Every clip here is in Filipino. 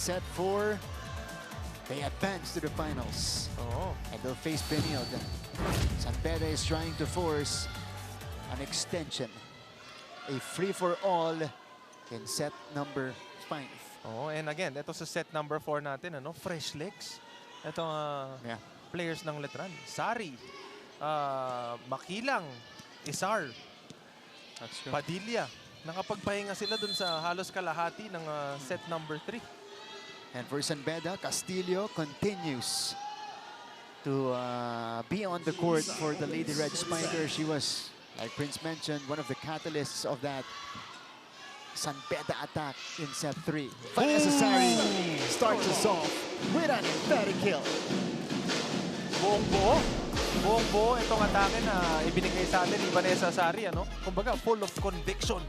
Set 4, they advance to the finals. Oo. And they'll face Benilde. San Pedro is trying to force an extension. A free-for-all in set number 5. Oo, and again, ito sa set number 4 natin, ano, fresh legs. Ito Yeah. players ng Letran. Sari, Makilang, Isar, That's true. Padilla. Nakapagpahinga sila dun sa halos kalahati ng set number 3. And for San Beda, Castillo continues to be on the court for the Lady Red Spiker. She was, like Prince mentioned, one of the catalysts of that San Beda attack in set 3. Vanessa Sari starts us off with an emphatic kill. Buong buo itong atake na ibinigay sa atin ni Vanessa Sari, ano? Kumbaga, full of conviction.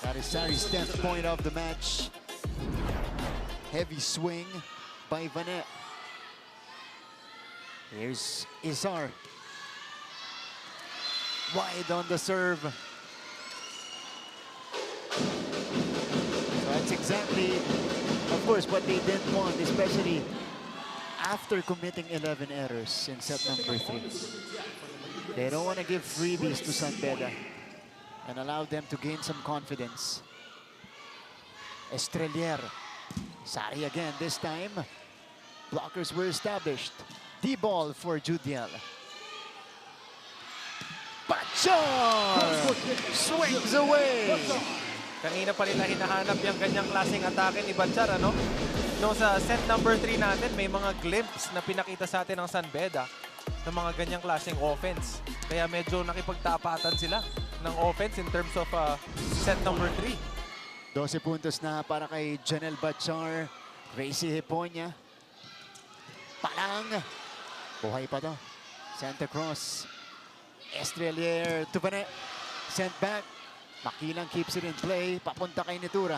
That is Sari's 10th point of the match. Heavy swing by Vanet. Here's Isar. Wide on the serve. So that's exactly, of course, what they didn't want, especially after committing 11 errors in set number 3. They don't want to give freebies to San Beda and allow them to gain some confidence. Estrelier. Sari again this time. Blockers were established. D-ball for Judiel. Bachar swings away. Kanina pa nila hinahanap yung ganyang klaseng atake ni Bachar, ano? No, sa set number 3 natin, may mga glimpse na pinakita sa atin ng San Beda ng mga ganyang klaseng offense. Kaya medyo nakipagtapatan sila ng offense in terms of set number 3. 12 puntos na para kay Janel Bachar. Gracie Hiponia. Palang. Buhay pa to. Santa Cruz. Estrelier to Vanet. Sent back. Makilang keeps it in play. Papunta kay Nitura.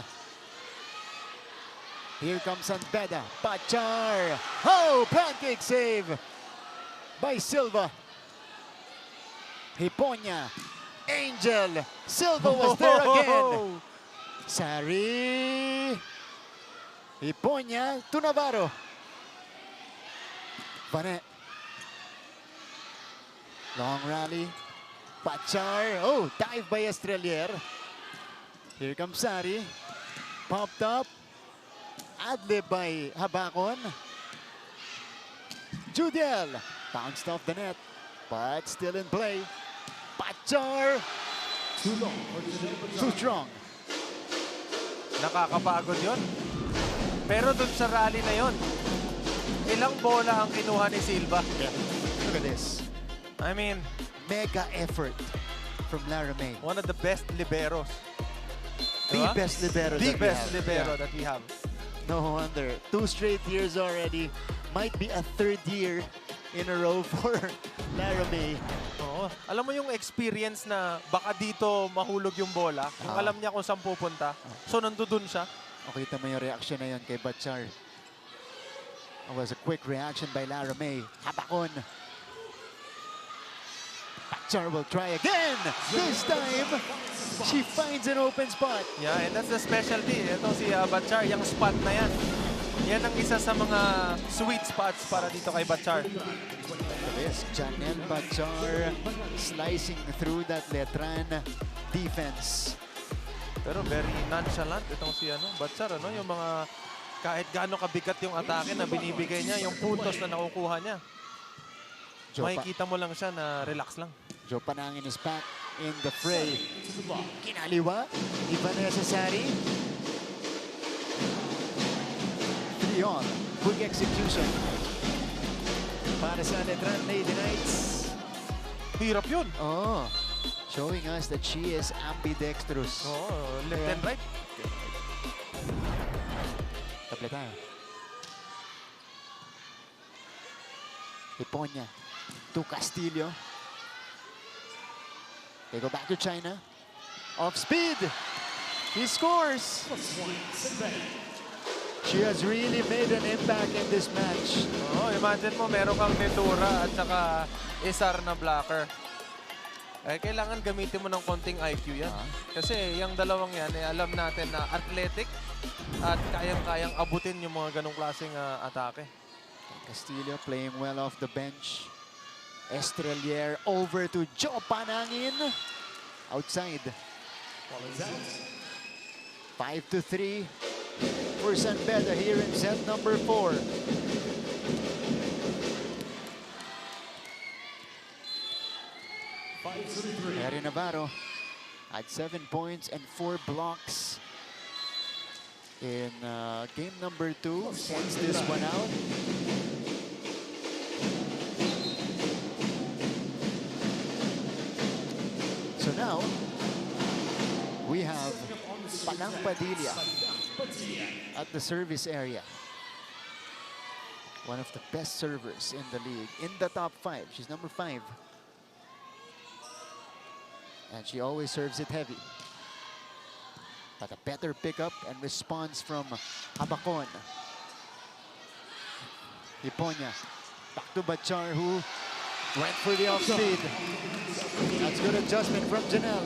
Here comes San Beda. Bachar. Oh, pancake save by Silva. Hiponia. Angel. Silva was there again. Sari. Hiponia to Navarro. Vanet. Long rally. Bachar. Oh, dive by Estrelier. Here comes Sari. Popped up. Adlib by Habakon. Judiel. Bounced off the net. But still in play. Bachar. Too strong. Nakakapagod yon. Pero dun sa rally na yon, ilang bola ang kinuha ni Silva? Yeah. Look at this. I mean, Mega effort from Lara May. one of the best liberos. The Diba? best libero The that we best have. libero Yeah. that we have. No wonder. 2 straight years already. Might be a 3rd year in a row for Lara May. Oo. Alam mo yung experience na baka dito mahulog yung bola, yung alam niya kung saan pupunta. So nandun siya. O, kita mo yung reaction na yun kay Bachar. It was a quick reaction by Lara May. Habakon. Bachar will try again. This time, she finds an open spot. Yeah, and that's the specialty. Ito si Bachar, yung spot na yan. Yan ang isa sa mga sweet spots para dito kay Bachar. This Janel Bachar slicing through that Letran defense. Pero very nonchalant itong si Bachar, yung mga kahit gaano kabigat yung atake na binibigay niya, yung puntos na nakukuha niya. Makikita mo lang siya na relax lang. Joe Panangin is back in the fray. Kinaliwa ni Vanessa Sari. 3-on. Quick execution. Para sa Letran Lady Knights. Hirap yun. Oh, showing us that she is ambidextrous. Oo, left and right. Table tayo. Hiponia to Castillo. They go back to China. Off speed. He scores. She has really made an impact in this match. Oh, imagine mo, meron kang Nitura at saka Isar na blocker. Kailangan gamitin mo ng konting IQ yan. Kasi yung dalawang yan, alam natin na athletic, at kayang-kayang abutin yung mga ganong klaseng atake. Castillo playing well off the bench. Estrelier over to Joe Panangin. Outside. 5-3 for San Beda here in set number 4. Harry Navarro had 7 points and 4 blocks in game number 2. Sends this one out. So now we have Panang Padilla at the service area. One of the best servers in the league, in the top 5. She's number 5. And she always serves it heavy. But a better pickup and response from Habacon. Hiponya. Back to Bachar, who went for the off-speed. That's good adjustment from Janelle.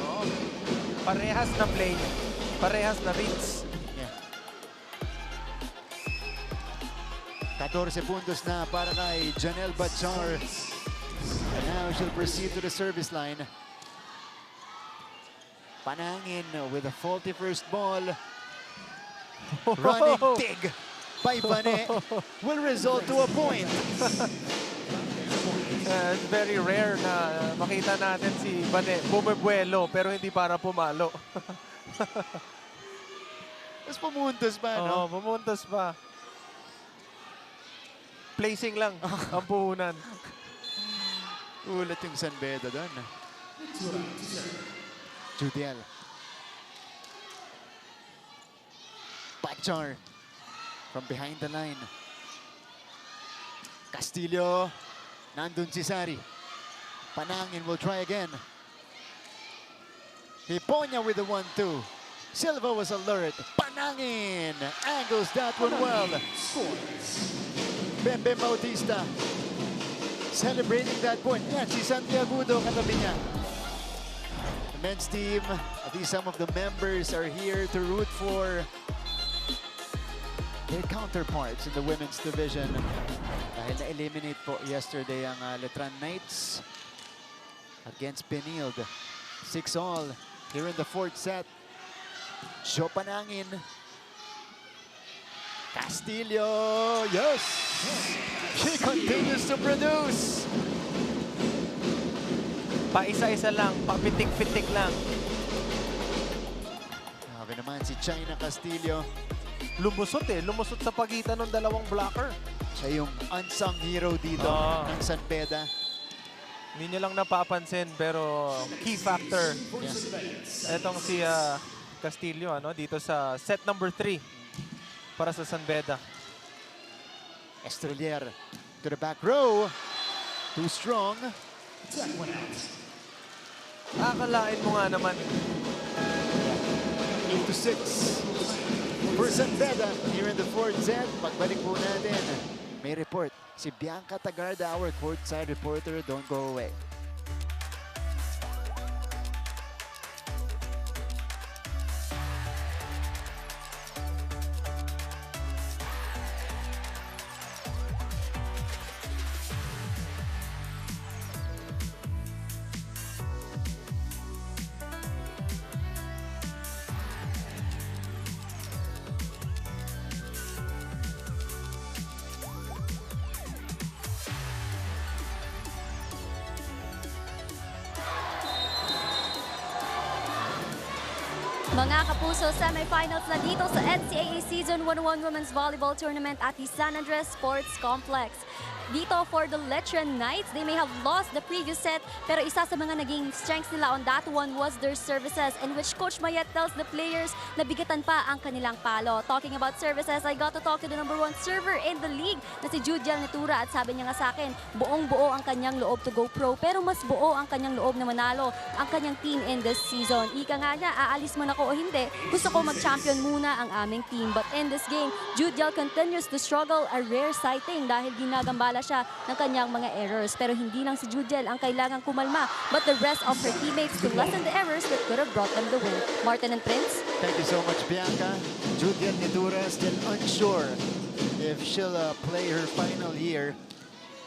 Oh, parehas na play. Parehas na reads. Yeah. 14 puntos na para kay Janelle Bachar. And now she'll proceed to the service line. Panangin with a faulty first ball. Running big by Bane will result to a point. It's very rare na makita natin si Bane bumebuelo pero hindi para pumalo. Mas pumuntos pa, no? Oo, pumuntos pa. Placing lang ang puhunan. Ulat yung San Beda doon. Judiel. Bachar from behind the line. Castillo. Nandun si Sari. Panangin will try again. Hiponya with the 1-2. Silva was alert. Panangin angles that one well. Bembe Bautista celebrating that point. Yan, si Santiago katabi niya. The men's team, at least some of the members are here to root for their counterparts in the women's division. Dahil na-eliminate po yesterday ang Letran Knights against Benilde. 6-all here in the 4th set. Joe Panangin. Castillo, yes! She continues to produce. Pa-isa-isa lang, pa-pitik-pitik lang. Grabe naman si China Castillo. Lumusot lumusot sa pagitan ng dalawang blocker. Siya yung unsung hero dito ng San Beda. Hindi niyo lang napapansin pero key factor. Yeah. Etong si Castillo dito sa set number 3 para sa San Beda. Estrelier to the back row. Too strong. Akalain mo nga naman. 8-6 for San Beda here in the 4th set. Pagbalik po natin, may report. Si Bianca Tagarda, our courtside reporter. Don't go away. Mga kapuso, semifinals na dito sa NCAA Season 101 Women's Volleyball Tournament at the San Andres Sports Complex. Dito for the Letran Knights, they may have lost the previous set, pero isa sa mga naging strengths nila on that one was their services, in which Coach Mayet tells the players na bigatan pa ang kanilang palo. Talking about services, I got to talk to the #1 server in the league na si Judiel Netura, at sabi niya nga sa akin, buong-buo ang kanyang loob to go pro, pero mas buo ang kanyang loob na manalo ang kanyang team in this season. Ika nga niya, aalis man ako o hindi, gusto ko mag-champion muna ang aming team. But in this game, Judiel continues to struggle, a rare sighting dahil ginagambala nakakapagpakilala siya ng kanyang mga errors. Pero hindi lang si Judiel ang kailangang kumalma, but the rest of her teammates to lessen the errors that could have brought them the win. Martin and Prince? Thank you so much, Bianca. Judiel Nidura still unsure if she'll play her final year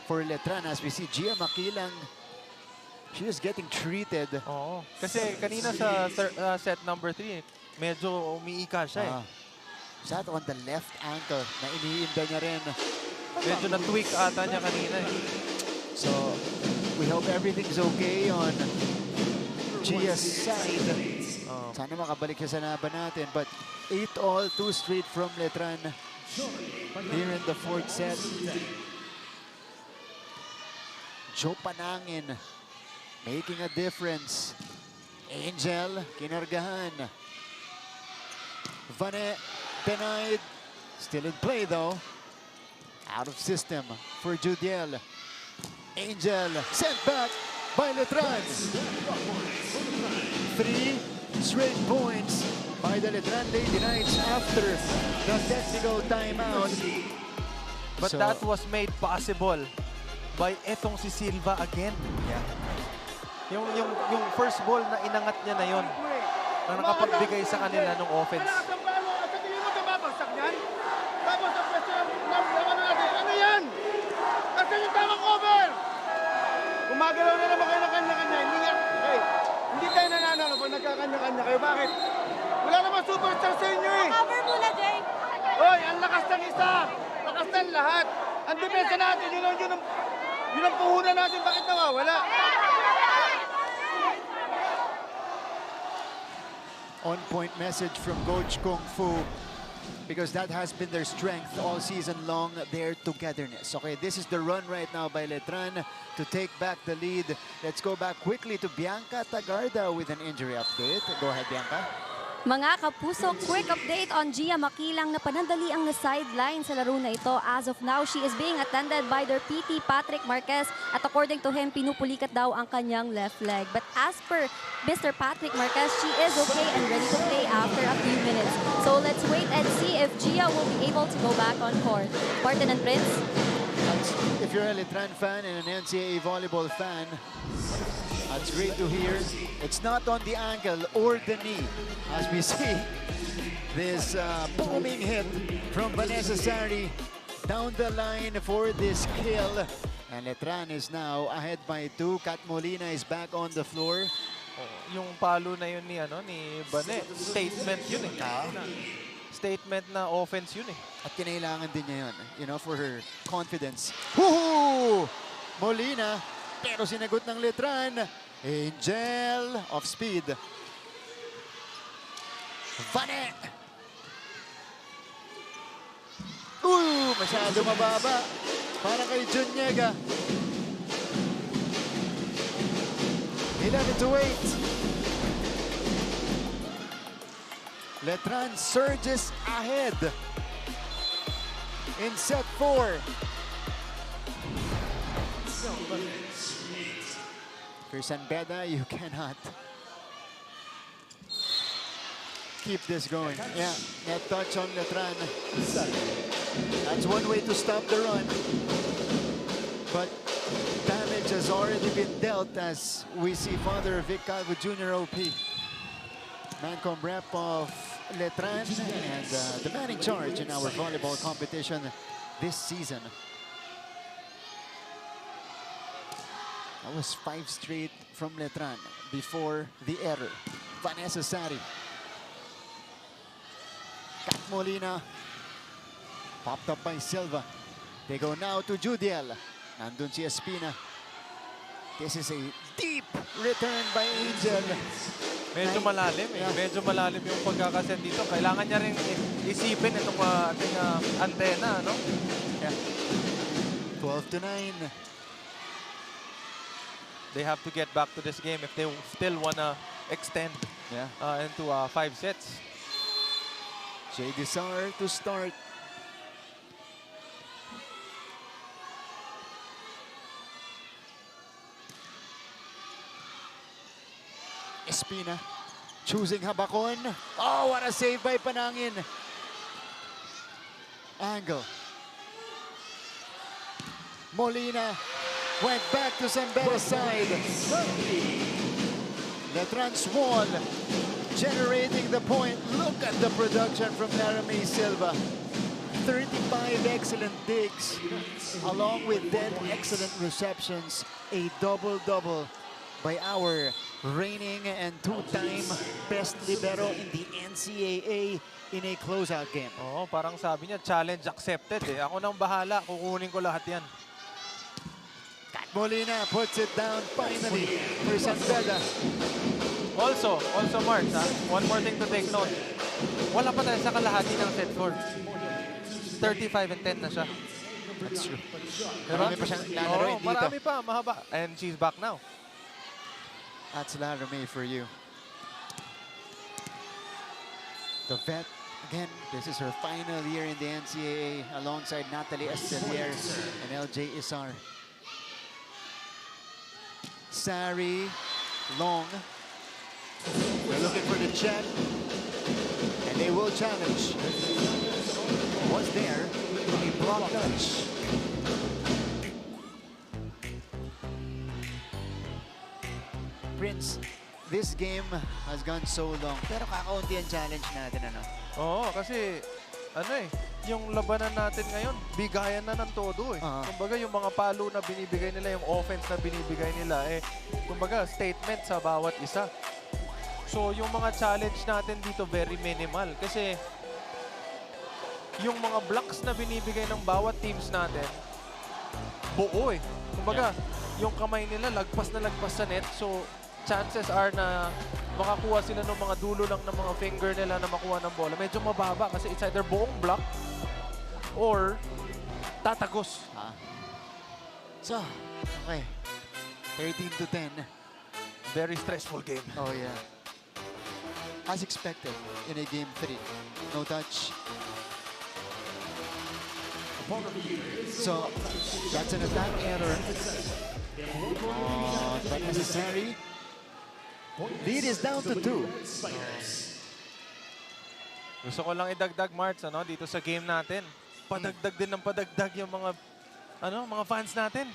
for Letran. As we see Gia Makilang, she is getting treated. Oo. Kasi kanina sa set number 3, medyo umiika siya eh. Shot on the left ankle na iniinda niya rin. Medyo na-tweak ata niya kanina eh. So, we hope everything's okay on Gia's side. Sana makabalik siya sa laban natin. But 8-all, 2 straight from Letran here in the 4th set. Joe Panangin making a difference. Angel, kinargahan. Vane, denied. Still in play though. Out of system for Judiel. Angel, sent back by Letran. 3 straight points by the Letran Lady Knights after the technical timeout. But that was made possible by etong si Silva again. Yeah. Yung first ball na inangat niya na yon, na nakapagbigay sa kanila ng offense. Sa tingin mo babagsak niyan? Tapos ang pwesto ng ano natin, ano yan? Kasi yung tamang cover! Gumagalaw na naman kayo ng kanya-kanya. Hindi tayo nananalo pag nagkakanya-kanya kayo. Bakit? Wala naman superstar sa inyo eh. Cover muna, Jay! Hoy, ang lakas ng isa! Lakas ng lahat! Ang depensa natin, yun ang puhunan natin. Bakit nawawala? On-point message from Coach Kung Fu, because that has been their strength all season long, their togetherness. Okay, this is the run right now by Letran to take back the lead. Let's go back quickly to Bianca Tagarda with an injury update. Go ahead, Bianca. Mga kapuso, quick update on Gia Makilang na panandali ang na-sideline sa laro na ito. As of now, she is being attended by their PT Patrick Marquez at according to him, pinupulikat daw ang kanyang left leg. But as per Mr. Patrick Marquez, she is okay and ready to play after a few minutes. So let's wait and see if Gia will be able to go back on court. Martin and Prince? If you're a Letran fan and an NCAA volleyball fan, that's great to hear. It's not on the ankle or the knee. As we see this booming hit from Vanessa Sari down the line for this kill. And Letran is now ahead by 2. Kat Molina is back on the floor. Yung palo na yun ni Bane, statement yun eh. Statement na offense yun eh. At kinailangan din niya yun, you know, for her confidence. Woohoo! Molina, pero sinagot ng Letran. Angel of speed. Vane! Masyado mababa. Para kay Junyega. 11-8. Letran surges ahead in set 4. For San Beda, you cannot keep this going. Yeah, that touch on Letran. That's one way to stop the run. But damage has already been dealt as we see Father Vic Calvo Jr. OP. Mancom rep of Letran and the man in charge in our volleyball competition this season. That was 5 straight from Letran before the error. Vanessa Sari. Kat Molina. Popped up by Silva. They go now to Judiel. Nandun si Espina. This is a deep return by Angel. Medyo malalim eh. Medyo malalim yung pagkakaset dito. Kailangan niya rin isipin itong ating antena, no? Yeah. 12-9. They have to get back to this game if they still want to extend into 5 sets. Jay Desar to start. Espina choosing Habakon. Oh, what a save by Panangin. Angle. Molina went back to San Beda's side. Letran's wall generating the point. Look at the production from Laramie Silva. 35 excellent digs, along with 10 excellent receptions. A double-double by our reigning and two-time best libero in the NCAA in a closeout game. Oo, parang sabi niya, challenge accepted eh. Ako nang bahala, kukunin ko lahat yan. Molina puts it down finally for San Beda. Also Marks, one more thing to take note. Wala pa tayo sa kalahati ng set score. 35 and 10 na siya. That's true. Diba? Marami pa siyang lalaroin dito. Marami pa, mahaba. And she's back now. That's Laramie for you. The vet, again, this is her final year in the NCAA alongside Natalie Estelier and LJ Isar. Sari, long. They're looking for the check. And they will challenge. Was there a block touch? Prince, this game has gone so long. Pero kakaunti ang challenge natin, ano? Oo, kasi yung labanan natin ngayon, bigayan na ng todo eh. Kumbaga yung mga palo na binibigay nila, yung offense na binibigay nila, kumbaga statement sa bawat isa. So yung mga challenge natin dito very minimal kasi yung mga blocks na binibigay ng bawat teams natin, buo eh. Kumbaga, yung kamay nila lagpas na lagpas sa net, so chances are na makakuha sila ng mga dulo lang ng mga finger nila na makuha ng bola. Medyo mababa kasi it's either buong block or tatagos. So, okay. 13 to 10. Very stressful game. Oh, yeah. As expected in a game 3. No touch. So, that's an attack error. But necessary. Lead is down to 2. Gusto ko lang idagdag, Marts, dito sa game natin. Padagdag din ng padagdag yung mga fans natin.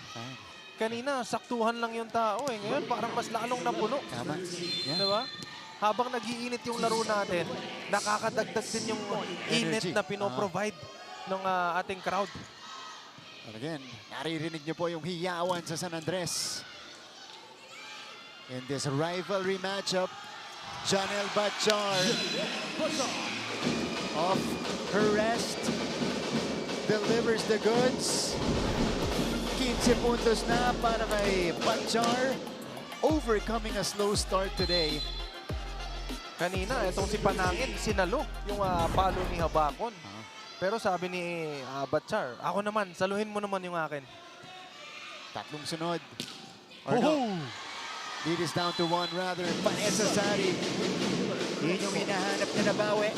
Kanina, saktuhan lang yung tao eh. Ngayon, parang mas lalong napuno. Tama. Yeah. Diba? Habang nagiinit yung laro natin, nakakadagdag din yung init Energy. na pinoprovide ng ating crowd. And again, naririnig niyo po yung hiyawan sa San Andres. In this rivalry matchup, Janelle Bachar off her rest, delivers the goods. 15 puntos na para kay Bachar, overcoming a slow start today. Kanina, itong si Panangin, sinalo yung palo ni Habakon. Pero sabi ni Bachar, ako naman, saluhin mo naman yung akin. Tatlong sunod. Or no. Lead is down to 1 rather. Vanessa Sari. Yun yung hinahanap na nabawi.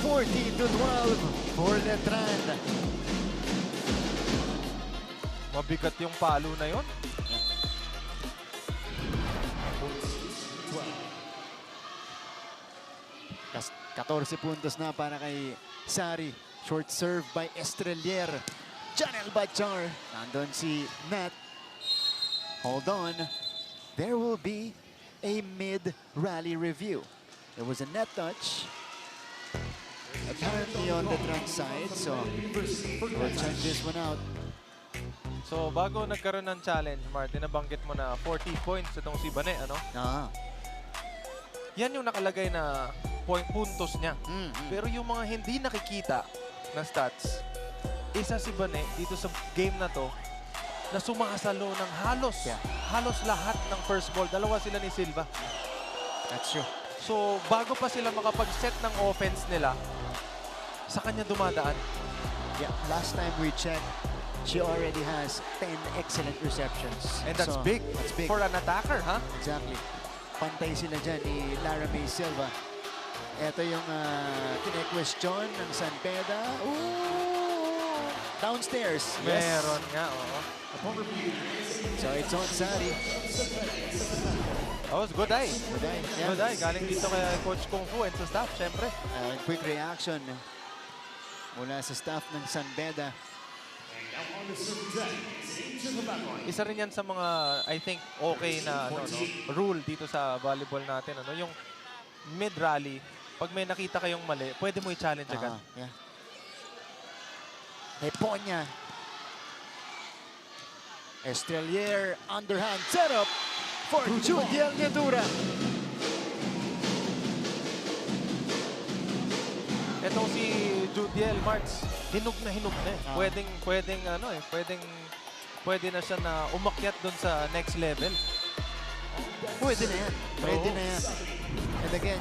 14 to 12 for Letran. Mabigat yung palo na yon. 14 puntos na para kay Sari. Short serve by Estrelier. Janelle Bachar. Nandun si Nat. Hold on. There will be a mid-rally review. There was a net touch. Apparently on the trunk side, so we'll check this one out. So, bago nagkaroon ng challenge, Martin, nabanggit mo na 40 points itong si Bane, Yan yung nakalagay na puntos niya. Pero yung mga hindi nakikita na stats, isa si Bane dito sa game na to na sumakasalo ng halos lahat ng first ball. Dalawa sila ni Silva. That's true. So, bago pa sila makapag-set ng offense nila, sa kanya dumadaan. Yeah, last time we checked, she already has 10 excellent receptions. And that's So, big. That's big. For an attacker, ha? Exactly. Pantay sila dyan ni Laramie Silva. Ito yung kine-question ng San Beda. Ooh! Downstairs. Meron nga, oo. So it's on Sari. Oh, it's good eye. Good eye. Yeah. Good eye. Galing dito kay Coach Kung Fu and sa staff, syempre. Quick reaction mula sa staff ng San Beda. Isa rin yan sa mga, I think, okay na rule dito sa volleyball natin. Yung mid-rally, pag may nakita kayong mali, pwede mo i-challenge agad. Yeah. Neponia. Estrelier, underhand setup for Judiel Nedura. Etong si Judiel Marks, hinug na eh. Pwede na siya na umakyat dun sa next level. Pwede na yan. Pwede na yan. And again,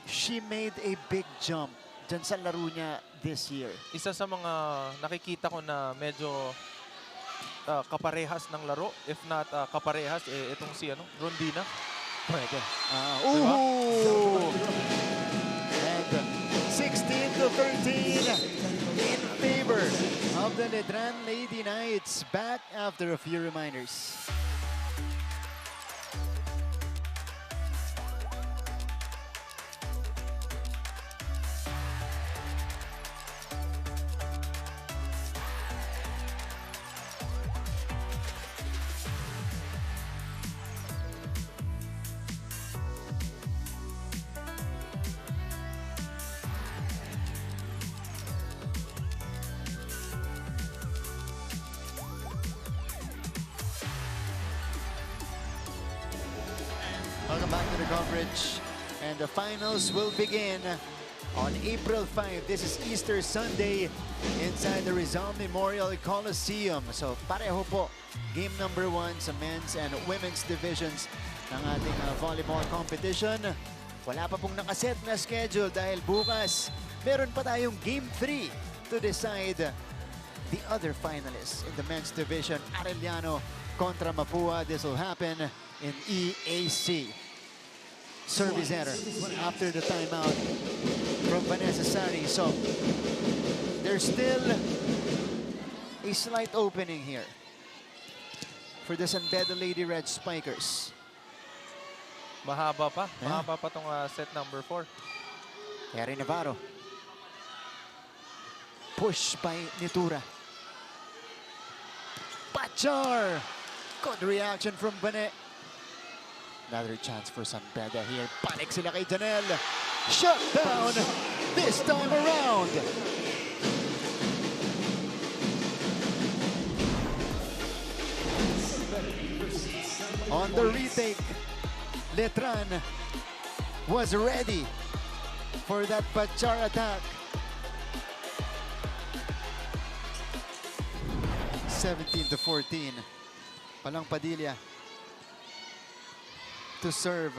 she made a big jump dyan sa laro niya this year. Isa sa mga nakikita ko na medyo kaparehas ng laro. If not kaparehas, itong si Rondina. Pwede. Ooh! And 16-13 in favor of the Letran Lady Knights. Back after a few reminders. Welcome back to the coverage. And the finals will begin on April 5. This is Easter Sunday inside the Rizal Memorial Coliseum. So pareho po, game number 1 sa men's and women's divisions ng ating volleyball competition. Wala pa pong nakaset na schedule dahil bukas meron pa tayong game 3 to decide the other finalists in the men's division. Arellano kontra Mapua. This will happen in EAC. Service error after the timeout from Vanessa Sari. So there's still a slight opening here for the San Beda Lady Red Spikers. Mahaba pa. Yeah. Mahaba pa tong set number 4. Terry Navarro. Push by Nitura. Pachar. Good reaction from Bane. Another chance for San Beda here. Panik sila kay Janelle. Shut down this time around. On the retake, Letran was ready for that Pachar attack. 17-14. Palang Padilla to serve.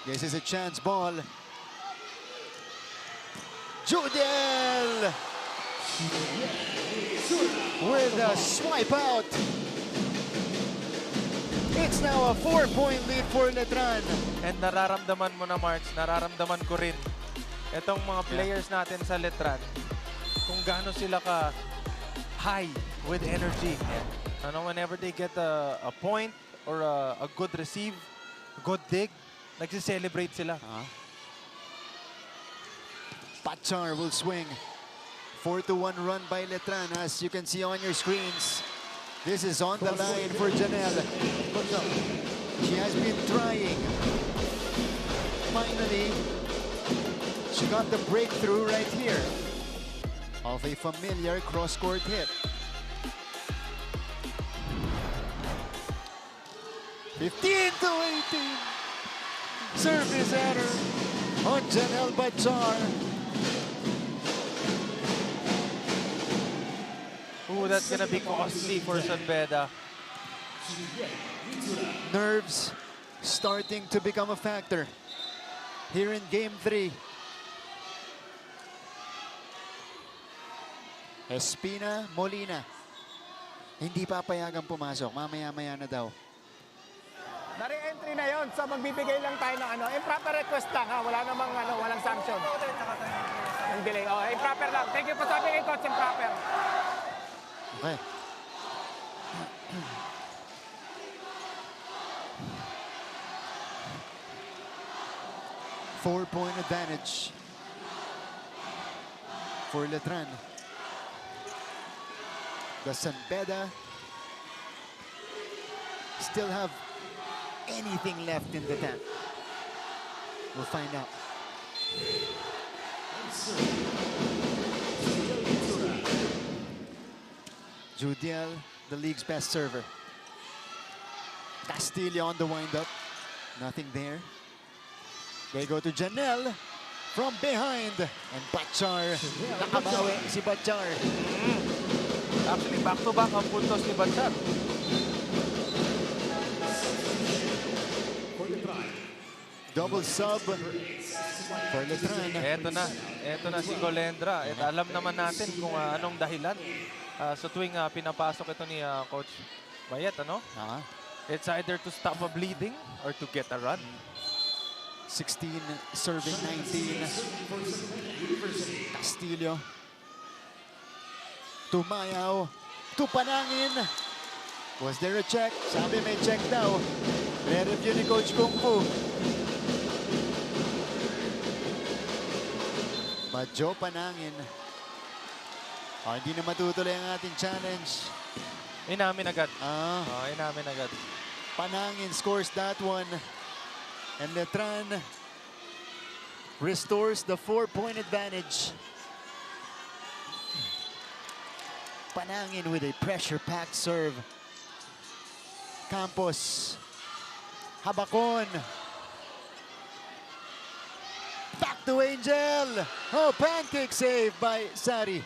This is a chance ball. Judiel with a swipe out. It's now a 4-point lead for Letran. And nararamdaman mo na, March, nararamdaman ko rin itong mga players natin sa Letran kung gaano sila ka high with energy. Whenever they get a point or a good receive, good dig, nagsi-celebrate sila. Pachar will swing. 4-1 run by Letran, as you can see on your screens. This is on the line for Janelle. She has been trying. Finally, she got the breakthrough right here of a familiar cross-court hit. 15-18. Service error on Janelle Pachar. Ooh, that's gonna be costly for San Beda. Nerves starting to become a factor here in Game 3. Espina Molina. Hindi papayagang pumasok. Mamaya-maya na daw. Na-re-entry na yon, so magbibigay lang tayo ng improper request lang ha, wala namang walang sanction. Yung delay, improper lang. Thank you po sabi kay Coach, improper. Okay. 4-point advantage for Letran. The San Beda still have anything left in the tank. We'll find out. Judiel, the league's best server. Castillo on the windup. Nothing there. They go to Janelle from behind. And Batchar. Nakabawi si Batchar. Actually, back-to-back ang puntos ni Batchar. Double sub for Letran. Eto na si Golendra. At alam naman natin kung anong dahilan sa tuwing pinapasok ito ni Coach Mayet, ano? It's either to stop a bleeding or to get a run. 16 serving 19. Castillo. Tumayaw. Tupanangin. Was there a check? Sabi may check daw. Re-review ni Coach Kung Fu. Madjo Panangin. Hindi na matutuloy ang ating challenge. Inamin agad. Inamin agad. Panangin scores that one. And Letran restores the 4-point advantage. Panangin with a pressure-packed serve. Campos. Habakon. Back to Angel. Oh, pancake save by Sari.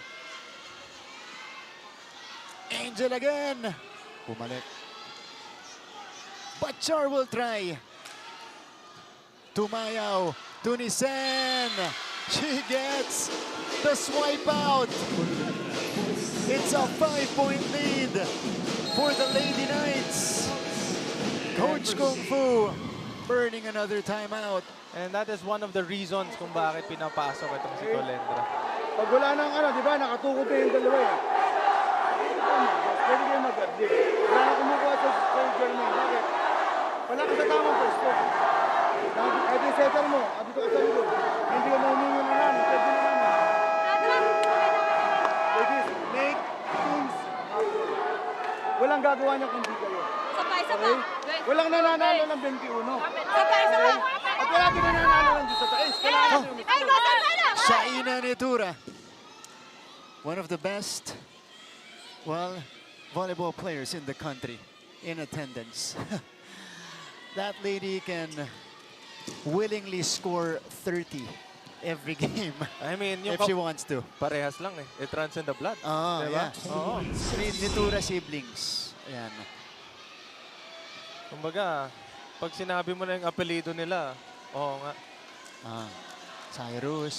Angel again. Bumalik. Batchar will try. Tumayaw. Tunisen. She gets the swipe out. It's a 5-point lead for the Lady Knights. Coach Kung Fu burning another timeout. And that is one of the reasons kung bakit pinapasok itong si Golendra. Pag wala nang di ba, nakatukod na yung dalawa eh. Pwede kayo mag-adlip. Wala na kumukuha sa Jermaine. Bakit? Wala ka sa tamang pwesto. Kahit yung setter mo, dito ka sa likod. Hindi ka mahumingo na namin. Pwede na namin. Ladies, make things happen. Walang gagawa niya kundi kayo. Okay? Walang nananalo ng 21. Okay? At wala din nananalo ng 16. Kailangan yung Shaina Netura. One of the best, well, volleyball players in the country in attendance. That lady can willingly score 30 every game. I mean, yung if she wants to. parehas lang eh. It runs in the blood. Yeah. Oo. Three Netura siblings. Ayan. Kumbaga, pag sinabi mo na yung apelido nila, oo nga. Cyrus,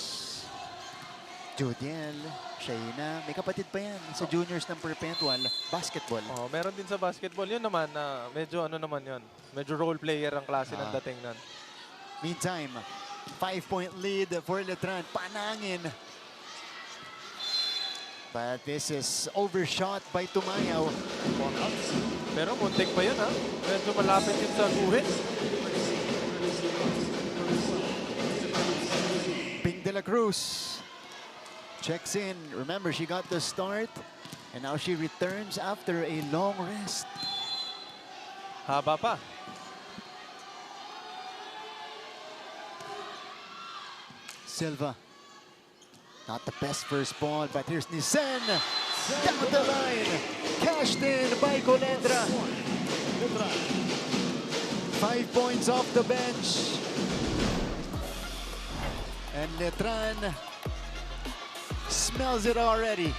Judiel, Shaina. May kapatid pa yan sa juniors ng Perpetual basketball. Oh, meron din sa basketball. Yun naman, medyo ano naman yun. Medyo role player ang klase ng dating nun. Meantime, 5-point lead for Letran. Panangin. But this is overshot by Tumayaw. Pero muntik pa yun ha. Medyo malapit yun sa guhit. Ping de la Cruz checks in. Remember, she got the start. And now she returns after a long rest. Haba pa. Silva. Not the best first ball, but here's Nisen. Down the line. Cashed in by Golendra. 5 points off the bench. And Letran smells it already.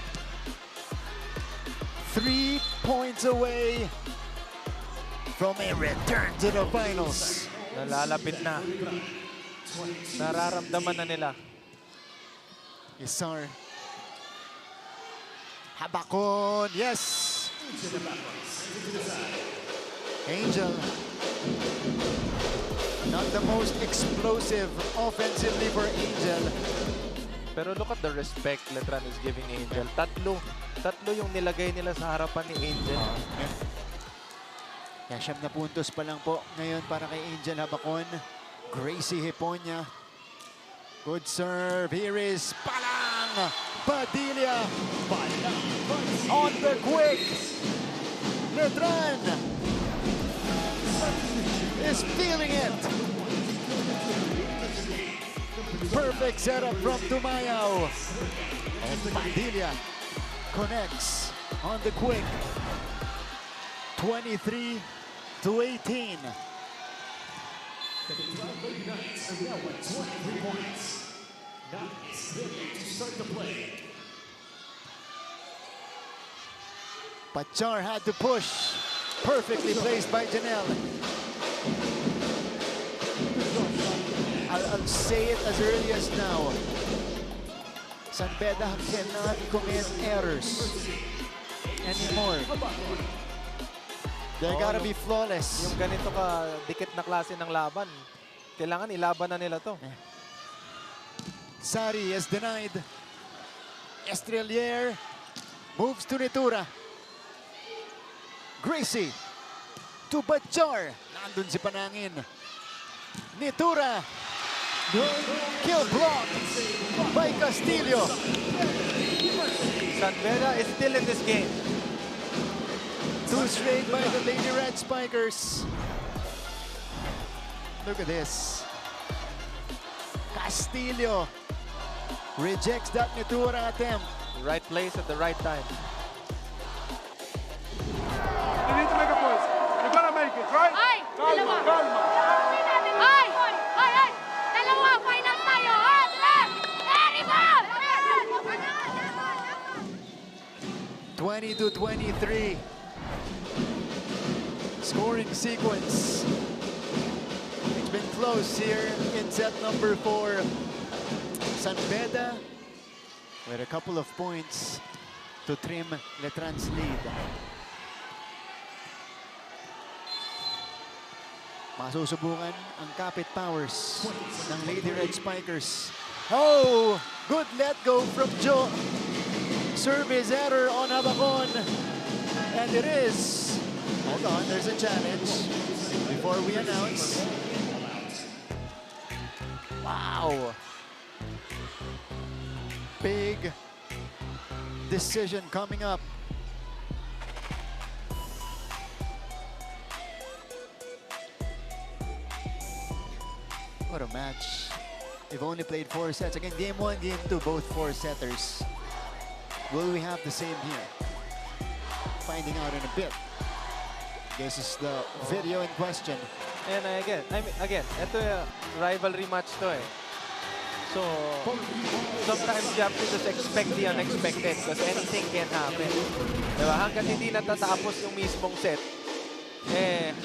3 points away from a return to the finals. Nalalapit na. Nararamdaman na nila. Isar. Habakon, yes! Angel. Not the most explosive offensively for Angel. Pero look at the respect Letran is giving Angel. Tatlo yung nilagay nila sa harapan ni Angel. Kaya 7 na puntos pa lang po ngayon para kay Angel Habakon. Gracie Hiponia. Good serve. Here is Palang. Padilla. On the quick. Letran is feeling it. Perfect setup from Tumayaw. And Padilla connects on the quick. 23-18. Pachar had to push. Perfectly placed by Janelle. I'll say it as early as now. San Beda cannot commit errors anymore. They gotta be flawless. Yung ganito ka dikit na klase ng laban, kailangan ilaban na nila to. Sari is denied. Estrelier moves to Nitura. Gracie to Bachar. Nandun si Panangin. Nitura. Kill block by Castillo. San Beda is still in this game. Two straight by the Lady Red Spikers. Look at this. Castillo rejects that Nitura attempt. Right place at the right time. You need to make a point. You're gonna make it, right? Ay! Dalawa! Calma. Ay! Ay! Ay! Dalawa! Final tayo! Very ball! 20-23. Scoring sequence. It's been close here in set number 4. San Beda with a couple of points to trim Letran's lead. Masusubukan ang kapit powers ng Lady Red Spikers. Oh! Good let go from Joe. Service error on Abacon. And it is. Hold on, there's a challenge before we announce. Wow. Big decision coming up. What a match. They've only played 4 sets. Again, game 1, game 2, both 4-setters. Will we have the same here? Finding out in a bit. This is the video in question. And again, ito yung rivalry match to eh. So, sometimes you have to just expect the unexpected because anything can happen. Diba? Hanggat hindi natatapos yung mismong set, eh,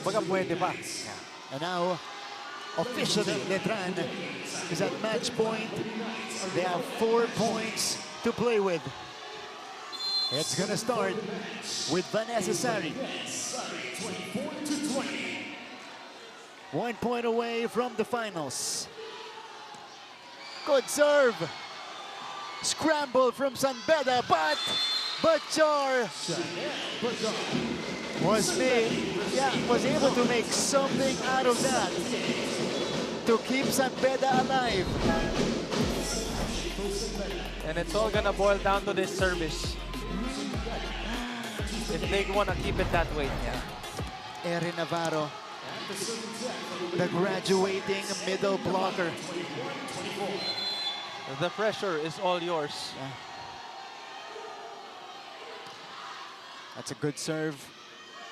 baga pwede pa. And now, officially, Letran is at match point. They have 4 points to play with. It's gonna start with Vanessa Sari. 1 point away from the finals. Good serve. Scramble from San Beda, but Bachar was able to make something out of that to keep San Beda alive. And it's all gonna boil down to this service. If they want to keep it that way. Yeah. Erin Navarro, the graduating middle blocker. The pressure is all yours. That's a good serve.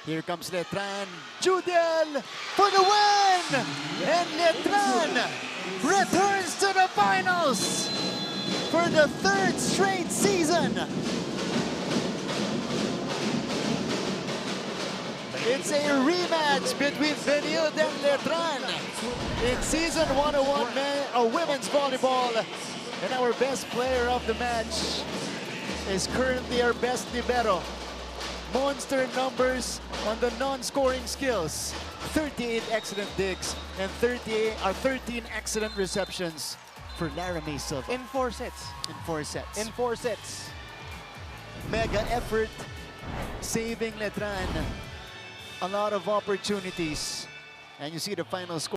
Here comes Letran. Judel for the win! And Letran returns to the finals for the 3rd straight season. It's a rematch between Benilde and Letran in Season 101 Women's Volleyball. And our best player of the match is currently our best libero. Monster numbers on the non-scoring skills. 38 excellent digs and 13 excellent receptions for Laramie Silva. In 4 sets. In 4 sets. In 4 sets. Mega effort saving Letran a lot of opportunities. And you see the final score.